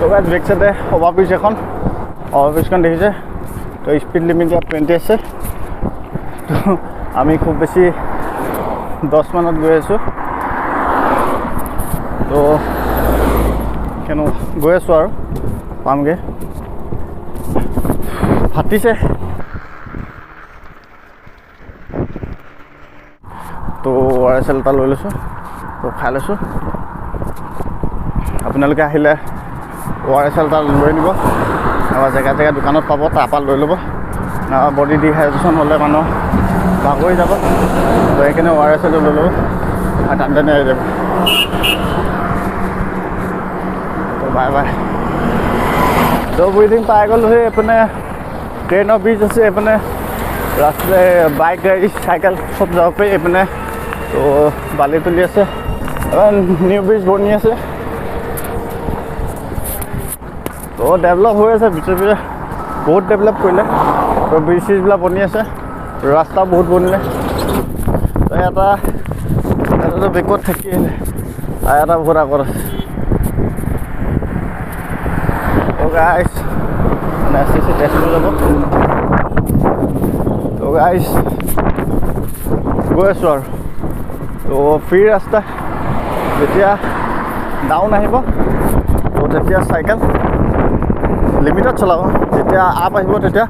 তো guys back সাইডে ওভাৰব্ৰিজ এখন ওভাৰব্ৰিজখন দেখিছে তো স্পীড লিমিট ইয়াত 20 আছে তো আমি খুব বেছি 10 মানত গৈ আছোঁ তো কেনে গৈ আছোঁ আৰু পামগৈ ফাটিছে তো RSL এটা লৈ লৈছোঁ তো খাই লৈছোঁ আপোনালোকে আহিলে RSL এটা লৈ নিব আৰু জেগা জেগা দোকানত পাব তাৰপৰা লৈ ল'ব বডি ডিহাইড্ৰেশ্যন হ'লে মানুহ ভাগৰি যাব তো সেইকাৰণে RSL লৈ ল'ব আৰু টানি আহি যাব তো বাই বাই তো ব্ৰিডিং পাই গ'লোঁ সেই এইপিনে ট্ৰেইনৰ ব্ৰিজ আছে এইপিনে ৰাস্তাতে বাইক গাড়ী চাইকেল চব যাব পাৰি এইপিনে তো বালি তুলি আছে নিউ ব্ৰিজ বনি আছে তো ডেভেলপ হৈ আছে পিছে পিছে বহুত ডেভেলপ কৰিলে তো ব্ৰিজ চিজবিলাক বনি আছে ৰাস্তা বহুত বনিলে তো এটা বেকত থাকি আহিলে আৰু এটা বহুত আগত আছে তো গাইছ মানে STC টেষ্ট কৰি যাব তো গাইছ গৈ আছোঁ আৰু তো ফ্ৰী ৰাস্তা যেতিয়া ডাউন আহিব তো তেতিয়া চাইকেল লিমিটত চলাব যেতিয়া আপ আহিব তেতিয়া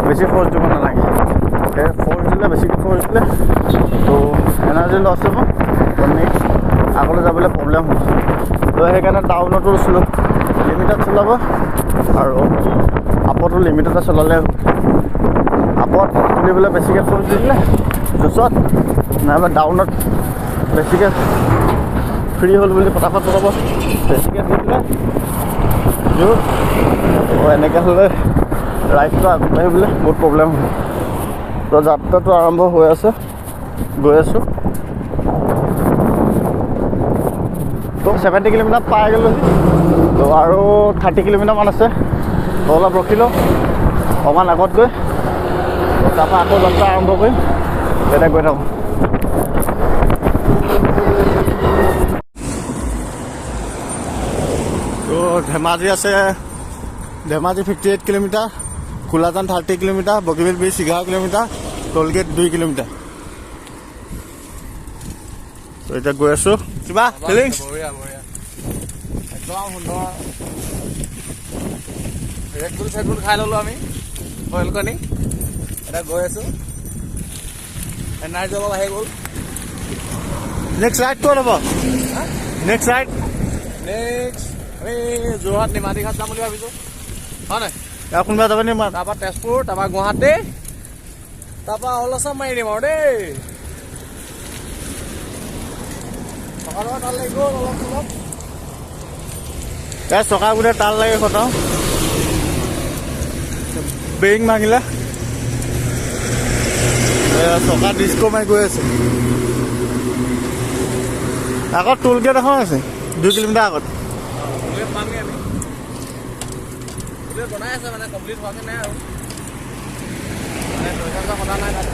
বেছি ফ'ৰ্চ দিব নালাগে ফ'ৰ্চ দিলে বেছিকৈ ফ'ৰ্চ দিলে তো এনাৰ্জি লছ হ'ব তো নেক্সট আগলৈ যাবলৈ প্ৰব্লেম হ'ব তো সেইকাৰণে ডাউনতো শ্ল' লিমিটত চলাব আৰু আপতো লিমিটতে চলালে আপত তুলিবলৈ বেছিকৈ ফ'ৰ্চ দি দিলে জোচত নাইবা ডাউনত বেছিকৈ ফ্ৰী হ'ল বুলি পটাপট চলাব বেছিকৈ দি দিলে জোৰ এনেকৈ হ'লে ৰাইডটো আগবাঢ়িবলৈ বহুত প্ৰব্লেম হয় তো যাত্ৰাটো আৰম্ভ হৈ আছে গৈ আছোঁ তো 70 কিলোমিটাৰ পাই গ'লোঁ তো আৰু 30 কিলোমিটাৰমান আছে তো অলপ ৰখি লওঁ অকণমান আগত গৈ তো তাৰপৰা আকৌ যাত্ৰা আৰম্ভ কৰিম তেতিয়া গৈ থাকোঁ তো ধেমাজি আছে Dhemaji 58 kilometre Kolajan 30 kilometre Bogibeel bridge 11 kilometre tollgate 2 kilometre তো এতিয়া গৈ আছোঁ কিবা ফিলিংছ একদম সুন্দৰ ৰেডবুল চেডবুল খাই ল'লোঁ আমি বইল কণী এতিয়া গৈ আছোঁ এনাৰ্জি অলপ আহি গ'ল নেক্সট ৰাইড ক'ত হ'ব নেক্সট ৰাইড নেক্সট আমি যোৰহাট নিমাতী ঘাট যাম বুলি ভাবিছোঁ হয় নাই আৰু কোনোবা যাব নি তাৰপৰা তেজপুৰ তাৰপৰা গুৱাহাটী তাৰপৰা অলচাম মাৰি দিম আৰু দেই সকালৰ তাল লাগিব অলপ অলপ তাই চকা গোটে তাল লাগে খটাও বেৰিং ভাঙিলে চকা ডিস্কো মাৰি গৈ আছে আগত টোল গেট এখন আছে 2 কিলোমিটাৰ আগত পামগৈ আমি বনাই আছে মানে কমপ্লিট হোৱাকৈ নাই আৰু মানে পইচা সদা নাই তাত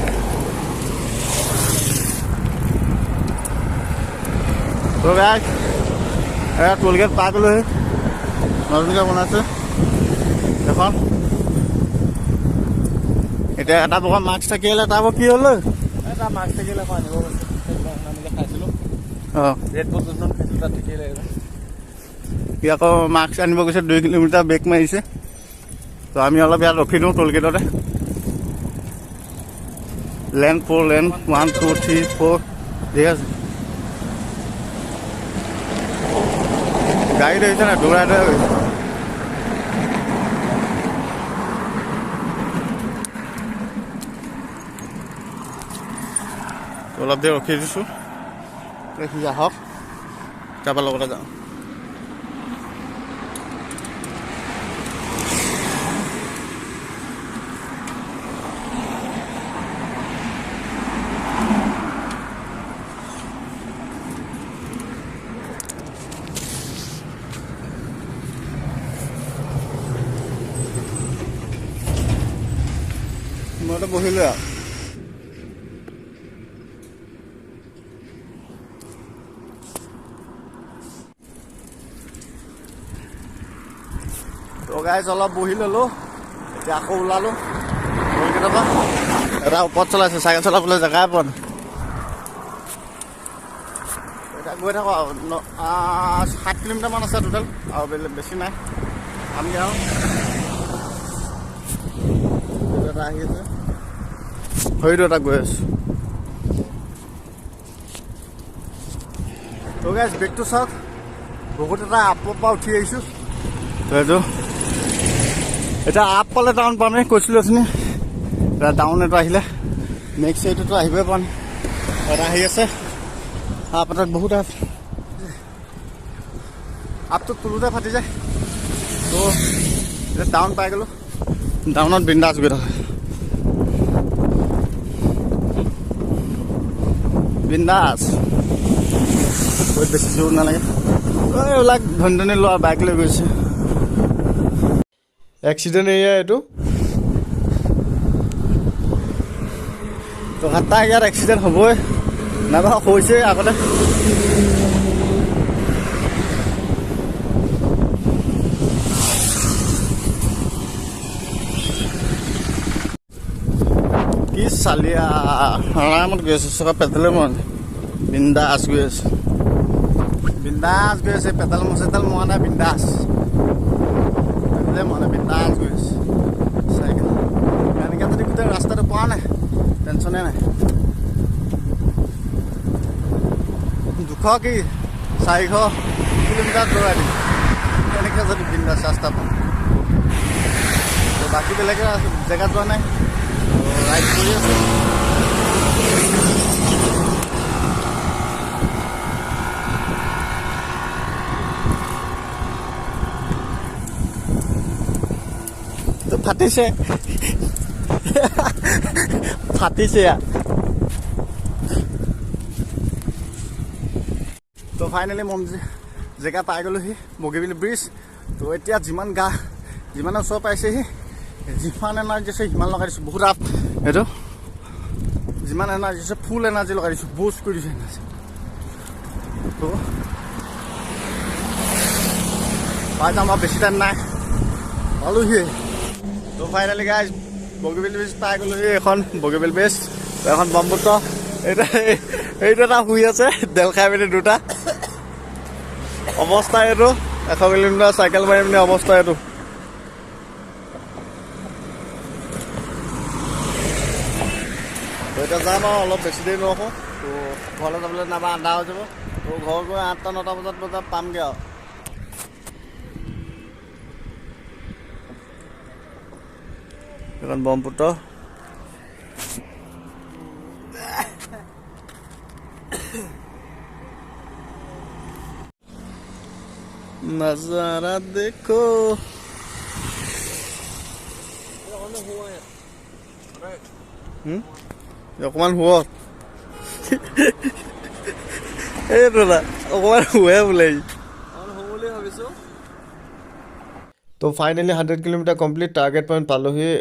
তো গাইজ এয়া টোল গেট পাই গ'লোহি নতুনকৈ বনাইছে এখন এতিয়া এটা প্ৰকাৰ মাস্ক থাকিলে তাৰপৰা কি হ'ল এটা মাস্ক থাকিলে আকৌ আনিব গৈছে আমি খাইছিলোঁ অঁ ৰেডবুল যোনখন খাইছিলোঁ তাত থাকিলে সি আকৌ মাস্ক আনিব গৈছে 2 কিলোমিটাৰ বেক মাৰিছে তো আমি অলপ ইয়াত ৰখি দিওঁ টোল গেটতে লেন 4 লেন 1 2 3 4 ঠিক আছে গাড়ী দেখিছে নাই দৌৰাই দৌৰাই গৈছে অলপ দেৰি ৰখি দিছোঁ সি আহক তাৰপৰা লগতে যাওঁ মইতো বহিলোঁ আৰু তো গাইজ অলপ বহি ল'লোঁ, এতিয়া আকৌ ওলালোঁ কেতিয়াবা। এটা ওপৰত চলাইছে, চাইকেল চলাবলৈ জেগাই পোৱা নাই। এতিয়া গৈ থাকোঁ আৰু 7 কিলোমিটাৰমান আছে টোটেল, আৰু বেছি নাই। আমি আৰু এটা আহি আছে, হয়তো এটা গৈ আছোঁ। তো গাইজ বেগটো চাওক, বহুত এটা আপৰ পৰা উঠি আহিছোঁ। তো এইটো এতিয়া আপ পালে ডাউন পামেই কৈছিলোঁ অথনি। এতিয়া ডাউন এইটো আহিলে নেক্সট এইটোতো আহিবই পৰা নাই। এটা আহি আছে, আপ এটাত বহুত আপ, আপটো তোলোতে ফাটি যায়। তো এতিয়া ডাউন পাই গ'লোঁ, ডাউনত বিন্দাছ গৈ থাকে, বিন্দাছ, বহুত বেছি জোৰ নালাগে। এইবিলাক ধনী ধনী লোৱা বাইক লৈ গৈছে। এক্সিডেণ্ট এৰিয়া এইটো, তো হাত্তা ইয়াত এক্সিডেণ্ট হ'বই, নাইবা হৈছে আগতে। কি চালিয়া আৰামত গৈ আছে, চকা পেট্ৰলে মৰা নাই, বিন্দাছ গৈ আছে, বিন্দাছ গৈ আছে। পেডাল মৰা নাই, বিন্দাছ পেডালে মৰা নাই, বিন্দাছ গৈ আছে চাইকেল। এনেকৈ যদি গোটেই ৰাস্তাটো পোৱা নাই টেনশ্যনে নাই। 200 কি 400 কিলোমিটাৰ দৌৰাই দিম এনেকৈ যদি বিন্দাছ ৰাস্তা পাওঁ। বাকী বেলেগে জেগাত যোৱা নাই, ৰাইড কৰি আছে। তো ফাটিছে ফাটিছে। তো ফাইনেলি জেগা পাই গ'লোহি, বগীবিল ব্ৰিজ। তো এতিয়া যিমানে ওচৰ পাইছেহি, যিমান এনাৰ্জি আছে সিমান লগাই দিছোঁ। বহুত আপ এইটো, যিমান এনাৰ্জি আছে ফুল এনাৰ্জি লগাই দিছোঁ, বুষ্ট কৰি দিছোঁ এনাৰ্জি। তো পাই যাম আৰু, বেছি টাইম নাই, পালোহি। তো ফাইনেলি গাইজ বগীবিল ব্ৰিজ পাই গ'লোহি। এখন বগীবিল ব্ৰিজ, এখন ব্ৰহ্মপুত্ৰ। এইটো এটা শুই আছে, দেল খাই পিনি দুটা। অৱস্থা এইটো, 100 কিলোমিটাৰ চাইকেল মাৰি পিনি অৱস্থা এইটো। এতিয়া যাম আৰু, অলপ বেছি দেৰি নৰখোঁ। তো ঘৰলৈ যাবলৈ নাইবা আন্ধা হৈ যাব। তো ঘৰ গৈ 8-9 বজাত পামগৈ আৰু। এখন ব্ৰহ্মপুত্ৰ, নজাৰা দেখো। অকমান শুৱ, এইটো না অকমান শুৱে বোলে বুলি ভাবিছোঁ। তো finally 100 kilometre complete, target point পালোহি।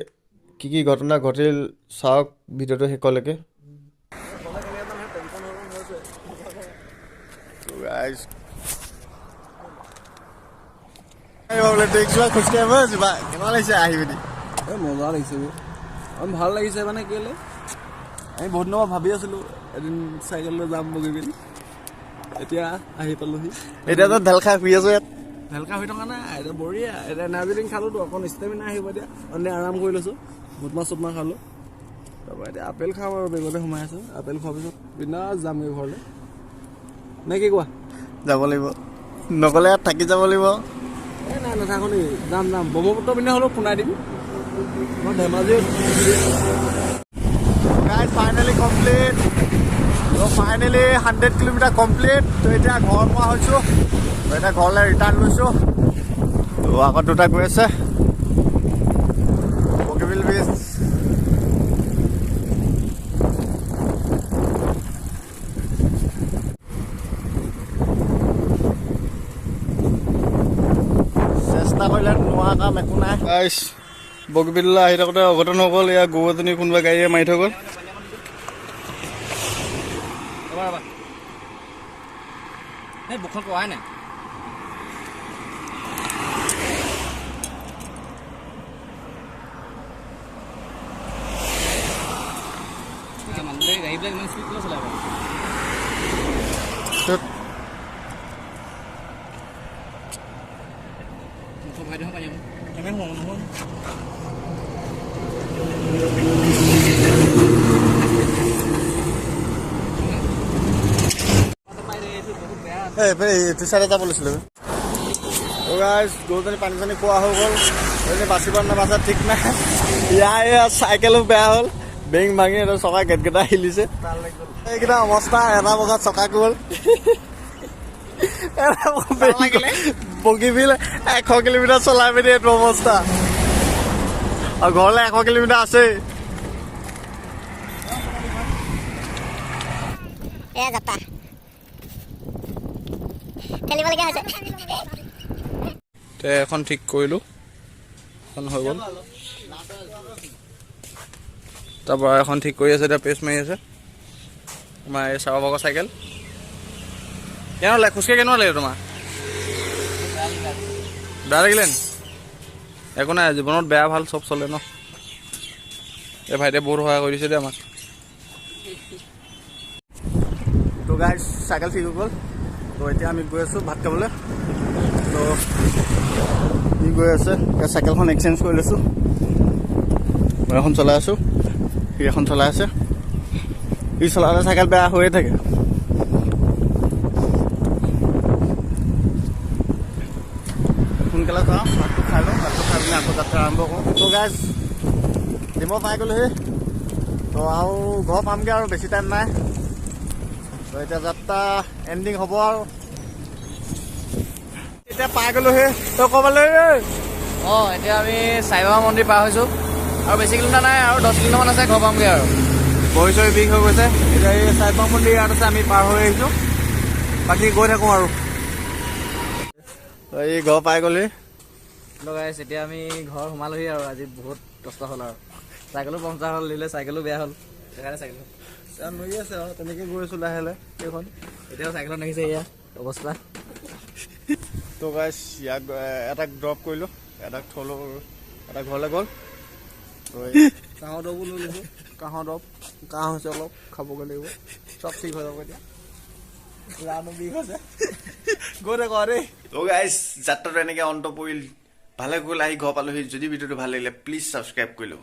কি ঘটনা ঘটিল চাওক ভিডিঅ'টো শেষলৈকে। খোজকাঢ়িব যোৱা কেনেকুৱা লাগিছে আহি পিনি? মজা লাগিছে, ভাল লাগিছে। মানে কেলৈ আমি বহুত দিনৰ ভাবি আছিলোঁ এদিন চাইকেল লৈ যাম বগীবিল, এতিয়া আহি পালোহি। এতিয়াতো ঢেল খাই শুই আছোঁ ইয়াত। ঢেলকা হৈ থকা নাই, এতিয়া বঢ়িয়া। এতিয়া এনাৰ্জি ড্ৰিংক খালোঁতো, অকণ ষ্টেমিনা আহিব। এতিয়া মানে আৰাম কৰি লৈছোঁ, বুটমাহ চুটমাহ খালোঁ। তাৰপৰা এতিয়া আপেল খাম আৰু, বেগতে সোমাই আছোঁ। আপেল খোৱাৰ পিছত বিন্দাছ যামগৈ ঘৰলৈ, নে কি কোৱা? যাব লাগিব, নগ'লে ইয়াত থাকি যাব লাগিব। নাই নাথাকোঁ নেকি, যাম ব্ৰহ্মপুত্ৰ পিনে হ'লেও ফোনাই দিম। মই ধেমাজি ফাইনেলি কমপ্লিট। তো ফাইনেলি 100 কিলোমিটাৰ কমপ্লিট। তো এতিয়া ঘৰ পোৱা হৈছোঁ, তো এতিয়া ঘৰলৈ ৰিটাৰ্ণ লৈছোঁ। তো আগত দুটা গৈ আছে বগীবিল ব্ৰিজ। চেষ্টা কৰিলে নোহোৱা কাম একো নাই। বগীবিললৈ আহি থাকোঁতে অঘটন হৈ গ'ল। ইয়াৰ গৰু এজনী কোনোবা গাড়ীয়ে মাৰি থৈ গ'ল। বুকখন পোৱাই নাই। গাড়ীবিলাক ইমান স্পীড কিয় চলাব ভাই দেখা পাই কেনে হওঁ নহয় এইটো চাইডে যাব লৈছিলোঁ গৰুজনী পানী চানী খোৱা হৈ গ'ল এজনী বাচিব নাবাচা ঠিক নাই ইয়াৰ চাইকেলো বেয়া হ'ল বেং ভাঙি এটা চকা গেটকেইটা হিলিছে এইকেইটা অৱস্থা এটা বগাত চকা গ'ল বগী বিল 100 কিলোমিটাৰ চলাই পিনি এইটো অৱস্থা আৰু ঘৰলৈ 100 কিলোমিটাৰ আছে এখন ঠিক কৰিলোঁ এখন হৈ গ'ল তাৰপৰা এখন ঠিক কৰি আছে এতিয়া পেষ্ট মাৰি আছে তোমাৰ এই চাৰ ভাগৰ চাইকেল কেনে লাগে খোজকাঢ়ি কেনেকুৱা লাগে তোমাৰ বেয়া লাগিলে নি একো নাই জীৱনত বেয়া ভাল চব চলে ন এই ভাইটিয়ে বহুত সহায় কৰি দিছে দেই আমাক তো গাইজ চাইকেল ঠিক হৈ গ'ল তো এতিয়া আমি গৈ আছোঁ ভাত খাবলৈ তো ই গৈ আছে চাইকেলখন এক্সচেঞ্জ কৰি লৈছোঁ মই এখন চলাই আছোঁ সি এখন চলাই আছে ই চলালে চাইকেল বেয়া হৈয়ে থাকে সোনকালে যাওঁ ভাতটো খাই লওঁ ভাতটো খাই পিনে আকৌ যাত্ৰা আৰম্ভ কৰোঁ তো গাইজ ডিমৌ পাই গ'লোহি তো আৰু ঘৰ পামগৈ আৰু বেছি টাইম নাই তো এতিয়া যাত্ৰা এণ্ডিং হ'ব আৰু এতিয়া পাই গ'লোহি তই ক'বলৈ এতিয়া আমি সাই বাবা মন্দিৰ পাৰ হৈছোঁ আৰু বেছি কিলোমিটাৰ নাই আৰু 10 কিলোমিটাৰমান আছে ঘৰ পামগৈ আৰু ভৰি চৰি বিষ হৈ গৈছে এতিয়া এই সাই বাবা মন্দিৰ ইয়াত আছে আমি পাৰ হৈ আহিছোঁ বাকী গৈ থাকোঁ আৰু এই ঘৰ পাই গ'লি লগাইছ এতিয়া আমি ঘৰ সোমালোহি আৰু আজি বহুত কষ্ট হ'ল আৰু চাইকেলো পঞ্চাৰ হ'ল দিলে চাইকেলো বেয়া হ'ল সেইকাৰণে চাইকেল নৈ আছে আৰু তেনেকৈ গৈ আছোঁ লাহে লাহে সেইখন এতিয়াও চাইকেলত দেখিছে এয়া অৱস্থা তো গাইছ ইয়াক এটাক ড্ৰপ কৰিলোঁ এটাক থলোঁ এটা ঘৰলৈ গ'ল কাঁহৰ দৰবো লৈ লৈছোঁ কাঁহৰ দৰব কাঁহ হৈছে অলপ খাবগৈ লাগিব চব ঠিক হৈ যাব এতিয়া ৰাণো বিষ হৈছে গৈ থাকোঁ আৰু দেই তো গাইছ যাত্ৰাটো এনেকৈ অন্ত পৰিল ভালে গ'ল আহি ঘৰ পালোহি যদি ভিডিঅ'টো ভাল লাগিলে প্লিজ ছাবস্ক্ৰাইব কৰি ল'ব